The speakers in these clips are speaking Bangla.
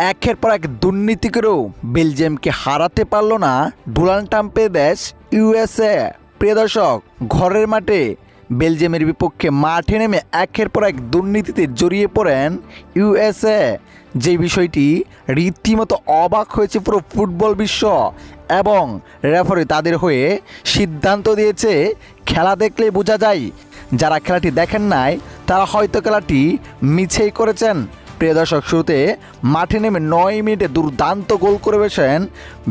একের পর এক দুর্নীতি করেও বেলজিয়ামকে হারাতে পারল না ডোনাল্ড ট্রাম্পের দেশ ইউএসএ। প্রিয় দর্শক, ঘরের মাঠে বেলজিয়ামের বিপক্ষে মাঠে নেমে একের পর এক দুর্নীতিতে জড়িয়ে পড়েন ইউএসএ। যে বিষয়টি রীতিমতো অবাক হয়েছে পুরো ফুটবল বিশ্ব, এবং রেফারি তাদের হয়ে সিদ্ধান্ত দিয়েছে। খেলা দেখলেই বোঝা যায়, যারা খেলাটি দেখেন নাই তারা হয়তো খেলাটি মিছেই করেছেন। প্রিয় দর্শক, শুরুতে মাঠে নেমে 9 মিনিটে দুর্দান্ত গোল করে বসেন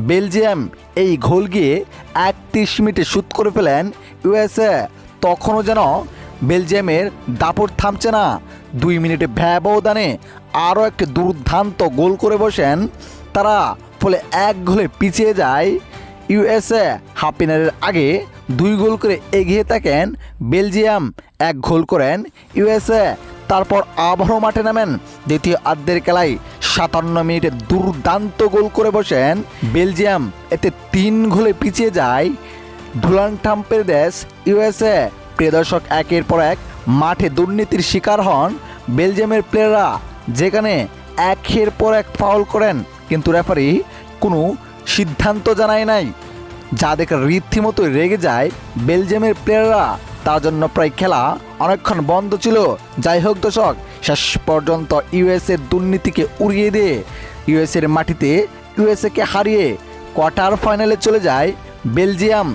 বেলজিয়াম। এই গোল গিয়ে 31 মিনিটে শুট করে ফেলেন ইউএসএ। তখনও যেন বেলজিয়ামের দাপট থামছে না। 2 মিনিটে ব্যবধানে আরও একটি দুর্দান্ত গোল করে বসেন তারা, ফলে 1 গোলে পিছিয়ে যায় ইউএসএ। হাফ ইনারের আগে 2 গোল করে এগিয়ে থাকেন বেলজিয়াম, 1 গোল করেন ইউএসএ। তারপর আবারও মাঠে নামেন দ্বিতীয় আর্ধের খেলায় 57 মিনিটে দুর্দান্ত গোল করে বসেন বেলজিয়াম। এতে 3 গোলে পিছিয়ে যায় ডোনাল্ড ট্রাম্পের দেশ ইউএসএ। প্রিয় দর্শক, একের পর এক মাঠে দুর্নীতির শিকার হন বেলজিয়ামের প্লেয়াররা, যেখানে একের পর এক ফাউল করেন, কিন্তু রেফারি কোনো সিদ্ধান্ত জানায় নাই, যা দেখে রীতিমতো রেগে যায় বেলজিয়ামের প্লেয়াররা। তার জন্য প্রায় খেলা অনেকক্ষণ বন্ধ ছিল। যাই হোক দর্শক, শেষ পর্যন্ত ইউএসএর দুর্নীতিকে উড়িয়ে দিয়ে ইউএসএর মাটিতে ইউএসএকে হারিয়ে কোয়ার্টার ফাইনালে চলে যায় বেলজিয়াম।